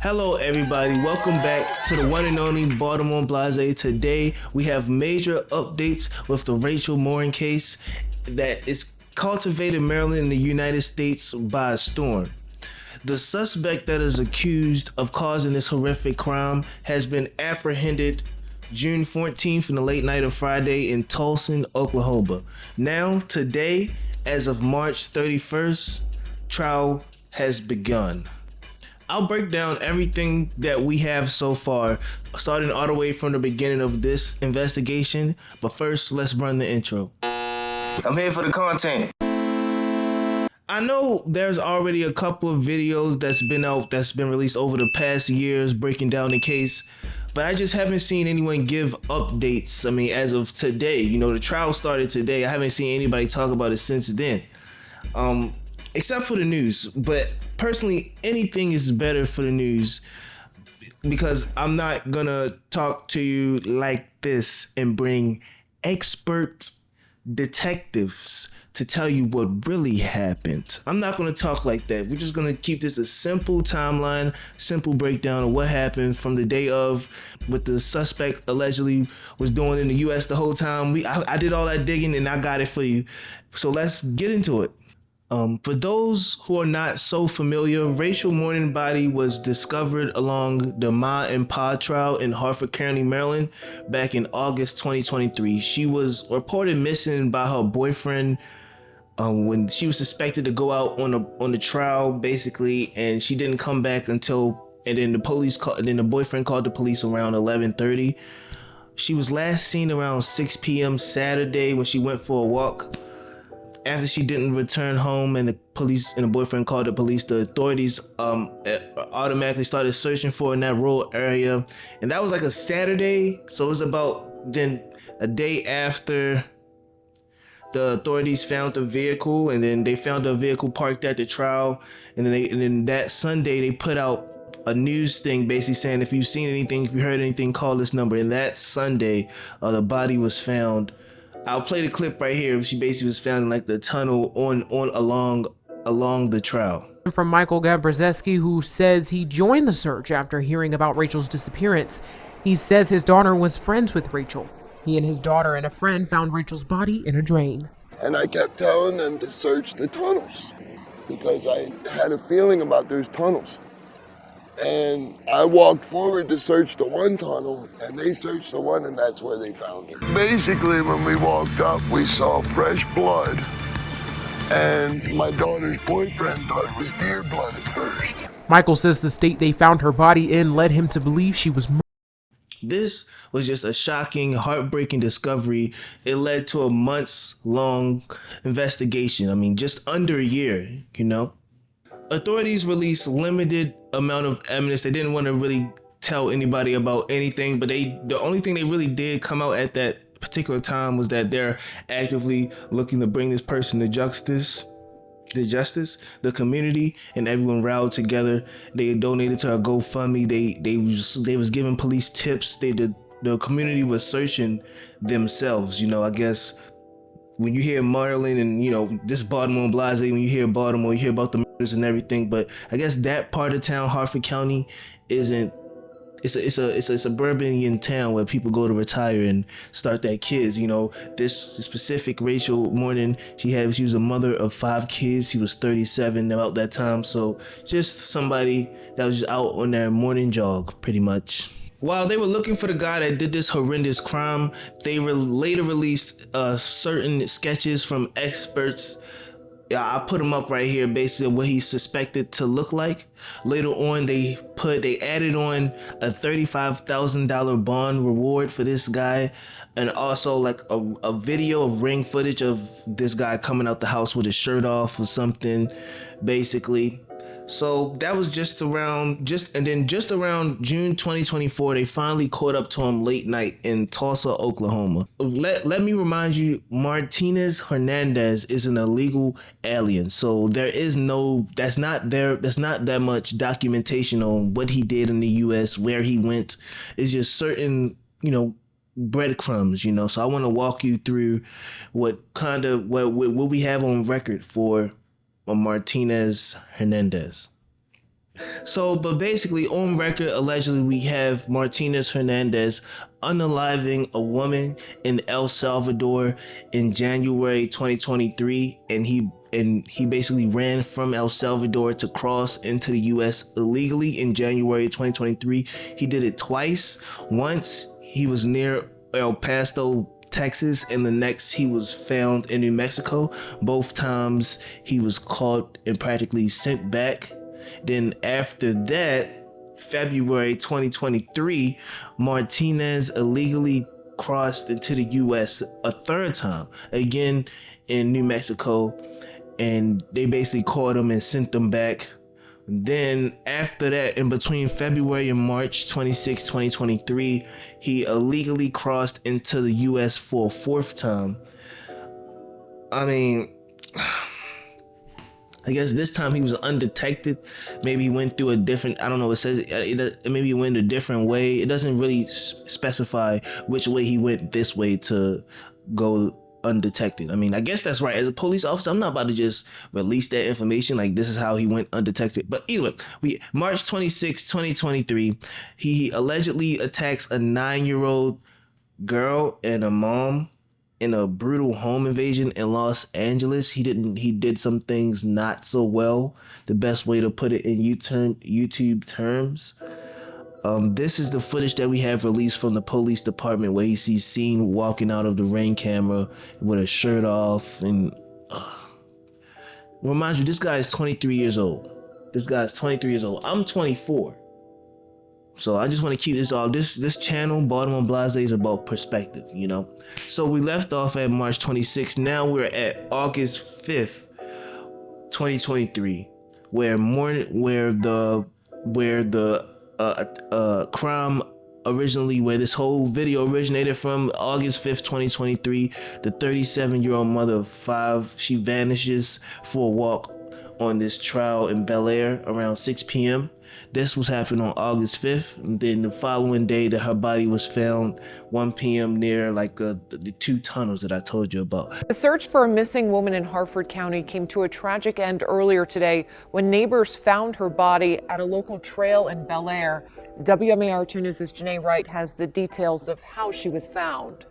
Hello, everybody. Welcome back to the one and only Baltimore Blase. Today, we have major updates with the Rachel Morin case that is cultivated Maryland in the United States by storm. The suspect that is accused of causing this horrific crime has been apprehended June 14th in the late night of Friday in Tulsa, Oklahoma. Now, today, as of March 31st, trial has begun. I'll break down everything that we have so far, starting all the way from the beginning of this investigation. But first, let's run the intro. I'm here for the content. I know there's already a couple of videos that's been released over the past years breaking down the case, but I just haven't seen anyone give updates. I mean, as of today, the trial started today. I haven't seen anybody talk about it since then. Except for the news, but personally, anything is better for the news because I'm not gonna talk to you like this and bring expert detectives to tell you what really happened. I'm not gonna talk like that. We're just gonna keep this a simple timeline, simple breakdown of what happened from the day of what the suspect allegedly was doing in the US the whole time. I did all that digging and I got it for you. So let's get into it. For those who are not so familiar, Rachel Morin's body was discovered along the Ma and Pa trial in Harford County, Maryland, back in August 2023. She was reported missing by her boyfriend when she was suspected to go out on the trial, basically, and she didn't come back and then the boyfriend called the police around 11:30. She was last seen around 6 p.m. Saturday when she went for a walk. After she didn't return home and the boyfriend called the police, the authorities automatically started searching for her in that rural area. And that was like a Saturday. So it was about then a day after the authorities found the vehicle, and then they found the vehicle parked at the trial. And then that Sunday they put out a news thing basically saying, if you've seen anything, if you heard anything, call this number. And that Sunday, the body was found. I'll play the clip right here. She basically was found in like the tunnel along the trail. From Michael Gabrzeski, who says he joined the search after hearing about Rachel's disappearance. He says his daughter was friends with Rachel. He and his daughter and a friend found Rachel's body in a drain. And I kept telling them to search the tunnels because I had a feeling about those tunnels. And I walked forward to search the one tunnel, and they searched the one, and that's where they found her. Basically, when we walked up, we saw fresh blood, and my daughter's boyfriend thought it was deer blood at first. Michael says the state they found her body in led him to believe she was murdered. This was just a shocking, heartbreaking discovery. It led to a months-long investigation. I mean, just under a year, Authorities released limited amount of evidence. They didn't want to really tell anybody about anything, but the only thing they really did come out at that particular time was that they're actively looking to bring this person to justice. The community and everyone rallied together. They donated to a GoFundMe. They was giving police tips. The community was searching themselves. I guess when you hear Maryland and this Baltimore Blase, when you hear Baltimore, you hear about the murders and everything. But I guess that part of town, Harford County, isn't. It's a suburban town where people go to retire and start their kids. This specific Rachel Morin, she was a mother of 5 kids. She was 37 about that time. So just somebody that was just out on their morning jog, pretty much. While they were looking for the guy that did this horrendous crime, they later released certain sketches from experts. I put him up right here, basically what he's suspected to look like. Later on, they added on a $35,000 bond reward for this guy, and also like a video of ring footage of this guy coming out the house with his shirt off or something, basically. So that was just around June 2024, they finally caught up to him late night in Tulsa, Oklahoma. Let me remind you, Martinez Hernandez is an illegal alien. So that's not that much documentation on what he did in the US, where he went. It's just certain, breadcrumbs, So I want to walk you through what we have on record for Martinez Hernandez. So, but basically, on record, allegedly, we have Martinez Hernandez unaliving a woman in El Salvador in January 2023, and he basically ran from El Salvador to cross into the U.S. illegally in January 2023. He did it twice. Once he was near El Paso, Texas, and the next he was found in New Mexico. Both times he was caught and practically sent back. Then after that, February 2023, Martinez illegally crossed into the US a third time, again in New Mexico, and they basically caught him and sent him back. Then after that, in between February and March 26, 2023, he illegally crossed into the US for a fourth time. I mean, I guess this time he was undetected. Maybe he went through a different, I don't know, it says maybe he went a different way. It doesn't really specify which way he went this way to go undetected. I mean, I guess that's right. As a police officer, I'm not about to just release that information like this is how he went undetected. But either way, March 26, 2023, he allegedly attacks a 9-year-old girl and a mom in a brutal home invasion in Los Angeles. He did some things not so well. The best way to put it in YouTube terms. This is the footage that we have released from the police department where he's seen walking out of the Ring camera with a shirt off. And remind you, this guy is 23 years old. I'm 24. So I just want to keep this all. This channel, Baltimore Blase, is about perspective, you know. So we left off at March 26th. Now we're at August 5th, 2023, where this whole video originated from. August 5th, 2023. The 37-year-old mother of 5, she vanishes for a walk on this trail in Bel Air around 6 p.m. This was happening on August 5th, and then the following day that her body was found 1 p.m. near the 2 tunnels that I told you about. The search for a missing woman in Harford County came to a tragic end earlier today when neighbors found her body at a local trail in Bel Air. WMAR 2 News' Janae Wright has the details of how she was found.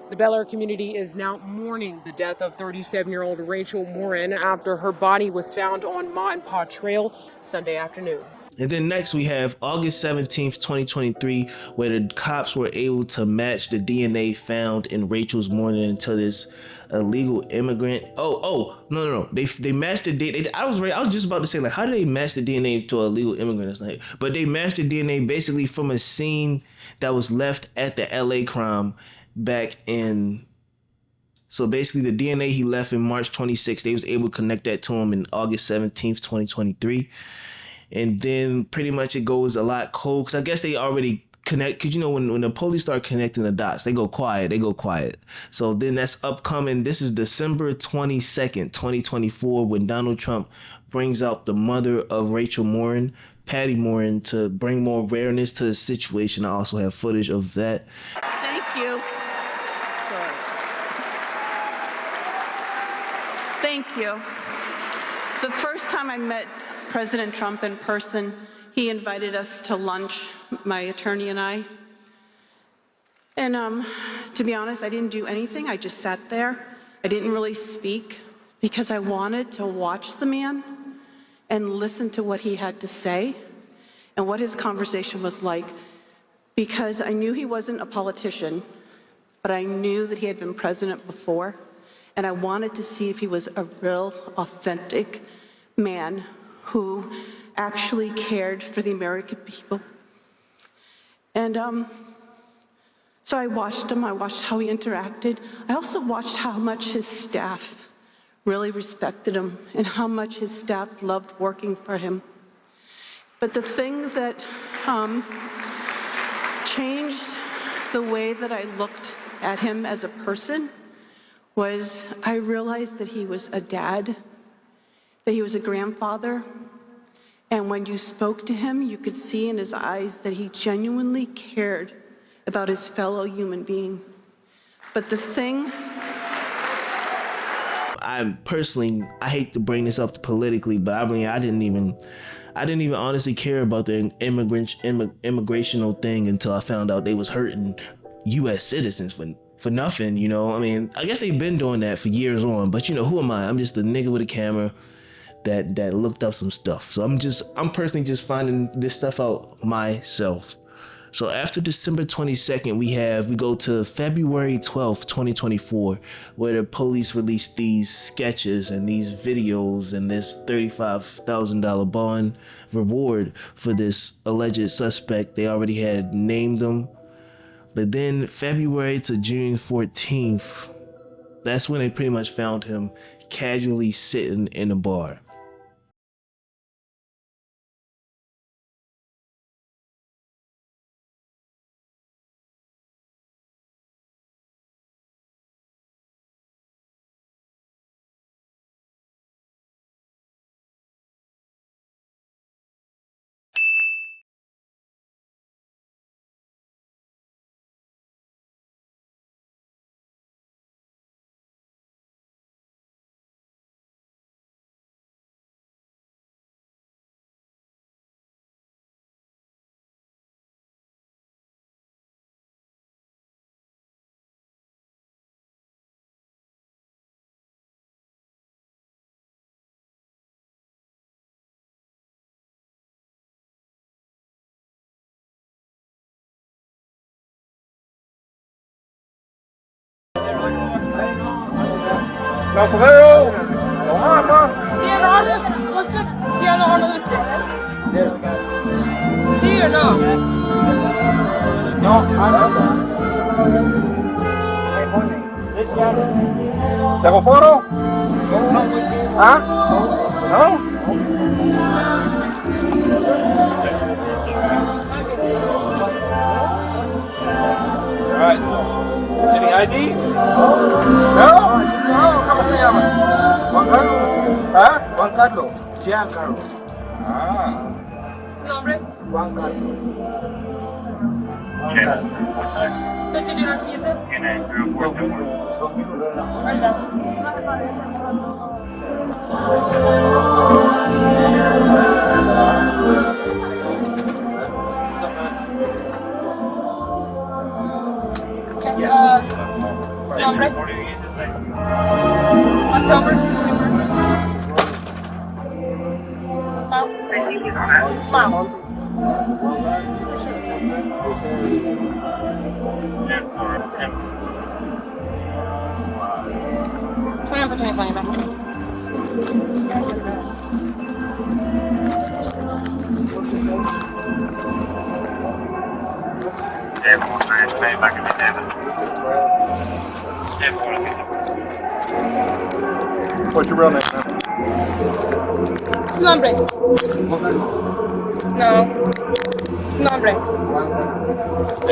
The Bel Air community is now mourning the death of 37-year-old Rachel Morin after her body was found on Ma and Pa Trail Sunday afternoon. And then next we have August 17th, 2023, where the cops were able to match the DNA found in Rachel's morning to this illegal immigrant. No. They matched the DNA. I was just about to say, like, how do they match the DNA to an illegal immigrant? But they matched the DNA basically from a scene that was left at the LA crime back in. So basically the DNA he left in March 26th, they was able to connect that to him in August 17th, 2023. And then pretty much it goes a lot cold because I guess they already connect, because you know when the police start connecting the dots, they go quiet. So then that's upcoming. This is December 22nd, 2024, when Donald Trump brings out the mother of Rachel Morin, Patty Morin, to bring more awareness to the situation. I also have footage of that. Thank you. Thank you. The first time I met President Trump in person, he invited us to lunch, my attorney and I. And to be honest, I didn't do anything. I just sat there. I didn't really speak because I wanted to watch the man and listen to what he had to say and what his conversation was like, because I knew he wasn't a politician, but I knew that he had been president before, and I wanted to see if he was a real, authentic man who actually cared for the American people. And so I watched him. I watched how he interacted. I also watched how much his staff really respected him and how much his staff loved working for him. But the thing that changed the way that I looked at him as a person was I realized that he was a dad, that he was a grandfather, and when you spoke to him, you could see in his eyes that he genuinely cared about his fellow human being. But the thing... I hate to bring this up politically, but I mean, I I didn't even honestly care about the immigrational thing until I found out they was hurting U.S. citizens for nothing. You know, I mean, I guess they've been doing that for years on, but you know, who am I? I'm just a nigga with a camera that looked up some stuff. So I'm personally just finding this stuff out myself. So after December 22nd, we go to February 12th, 2024, where the police released these sketches and these videos and this $35,000 bond reward for this alleged suspect. They already had named them. But then February to June 14th, that's when they pretty much found him casually sitting in a bar. Rafael, Ohama. Tiene orders listed? Tiene order listed? Sí or no? No, ¿te hago foro? ¿Ah? No? Alright. Any ID? No? ¿Cómo se llama? Juan Carlos. ¿Ah? Juan Carlos. Jean Carlos. Ah. ¿Su nombre? Juan Carlos. ¿Fecha de nacimiento? ¿Su nombre? October? Smile. 21 for 2020 back. What's your real name, man? Su nombre? No. Su nombre?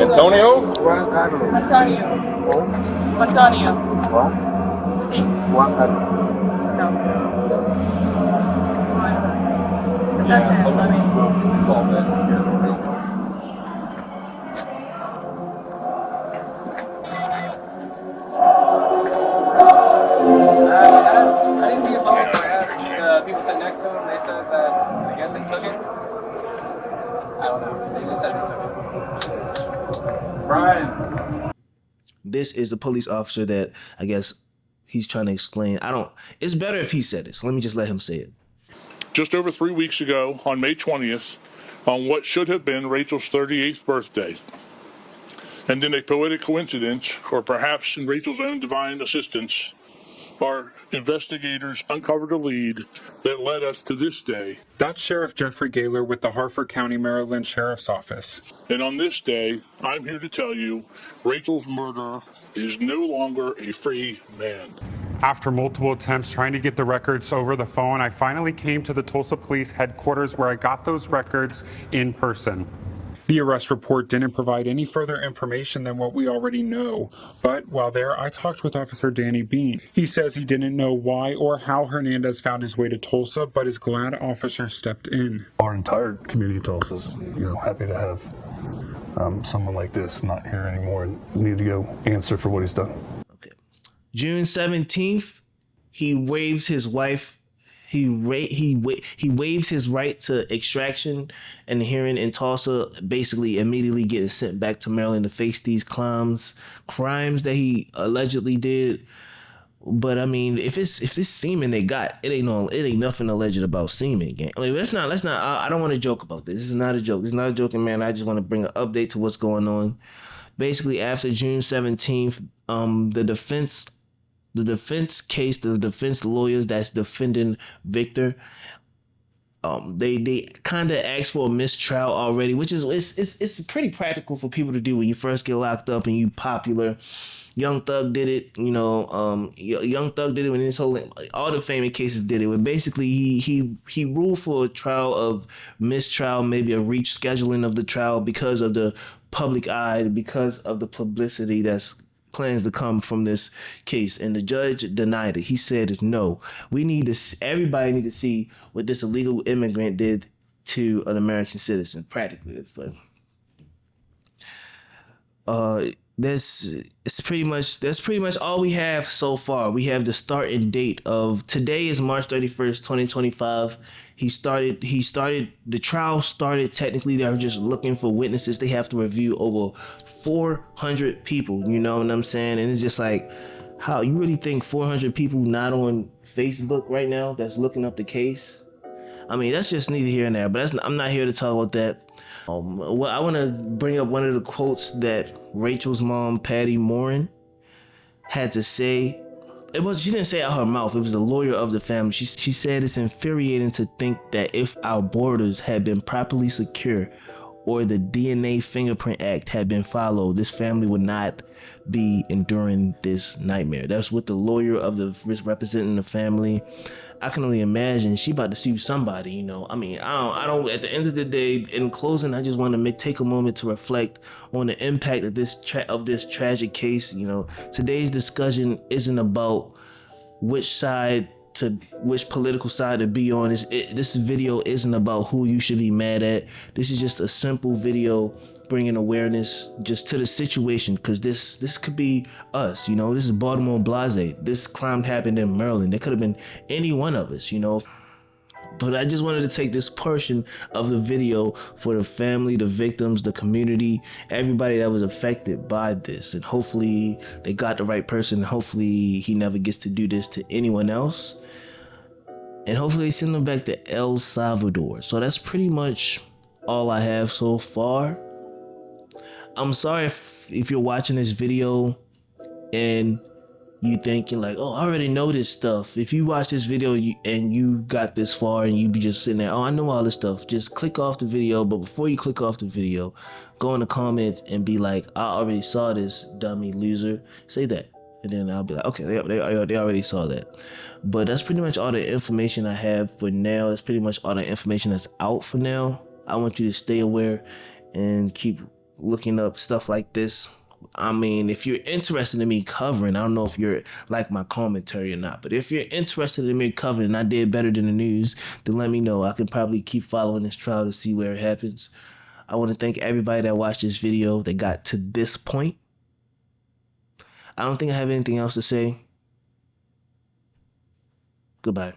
Antonio? Antonio. Antonio. Sí. Juan Carlos. No. That's it. I didn't see his phone, so I asked the people sitting next to him. They said that I guess they took it. I don't know. They just said they took it. Brian. This is the police officer that I guess he's trying to explain. It's better if he said it, so let me just let him say it. Just over 3 weeks ago, on May 20th, on what should have been Rachel's 38th birthday, and in a poetic coincidence, or perhaps in Rachel's own divine assistance, our investigators uncovered a lead that led us to this day. That's Sheriff Jeffrey Gaylor with the Harford County, Maryland Sheriff's Office. And on this day, I'm here to tell you, Rachel's murderer is no longer a free man. After multiple attempts trying to get the records over the phone, I finally came to the Tulsa Police headquarters where I got those records in person. The arrest report didn't provide any further information than what we already know. But while there, I talked with Officer Danny Bean. He says he didn't know why or how Hernandez found his way to Tulsa, but is glad officers stepped in. Our entire community in Tulsa is, happy to have someone like this not here anymore and need to go answer for what he's done. Okay. June 17th, he waives his He waives his right to extraction and hearing in Tulsa, basically immediately getting sent back to Maryland to face these crimes that he allegedly did. But I mean, if it's semen they got, it ain't nothing alleged about semen, gang. Like, let's not. I don't want to joke about this. This is not a joke. This is not a joking, man. I just want to bring an update to what's going on. Basically, after June 17th, the defense lawyers that's defending Victor, they kind of asked for a mistrial already, which is it's pretty practical for people to do when you first get locked up and you popular. Young Thug did it, Young Thug did it when this whole, all the famous cases did it. But basically, he ruled for a trial of mistrial, maybe a rescheduling of the trial because of the public eye, because of the publicity that's plans to come from this case, and the judge denied it. He said, "No, everybody need to see what this illegal immigrant did to an American citizen." Practically, it's like, that's pretty much all we have so far. We have the starting date of today is March 31st, 2025. The trial started. Technically, they're just looking for witnesses. They have to review over 400 people, you know what I'm saying? And it's just like, how you really think 400 people not on Facebook right now that's looking up the case? I mean, that's just neither here nor there, but I'm not here to talk about that. Well, I want to bring up one of the quotes that Rachel's mom, Patty Morin, had to say. She didn't say it out her mouth. It was the lawyer of the family. She said it's infuriating to think that if our borders had been properly secure or the DNA Fingerprint Act had been followed, this family would not be enduring this nightmare. That's what the lawyer of the representing the family. I can only imagine she about to sue somebody, I mean, I don't. At the end of the day, in closing, I just want to take a moment to reflect on the impact of this tragic case. Today's discussion isn't about which political side to be on. This video isn't about who you should be mad at. This is just a simple video bringing awareness just to the situation, because this could be us. This is Baltimore Blase. This crime happened in Maryland. It could have been any one of us. But I just wanted to take this portion of the video for the family, the victims, the community, everybody that was affected by this. And hopefully they got the right person. Hopefully he never gets to do this to anyone else. And hopefully they send him back to El Salvador. So that's pretty much all I have so far. I'm sorry if you're watching this video and you thinking like, oh, I already know this stuff. If you watch this video and you got this far and you be just sitting there, oh, I know all this stuff, just click off the video. But before you click off the video, go in the comments and be like, I already saw this, dummy loser. Say that. And then I'll be like, okay, they already saw that. But that's pretty much all the information I have for now. That's pretty much all the information that's out for now. I want you to stay aware and keep looking up stuff like this. I mean, if you're interested in me covering, I don't know if you're like my commentary or not, but if you're interested in me covering and I did better than the news, then let me know. I can probably keep following this trial to see where it happens. I want to thank everybody that watched this video that got to this point. I don't think I have anything else to say. Goodbye.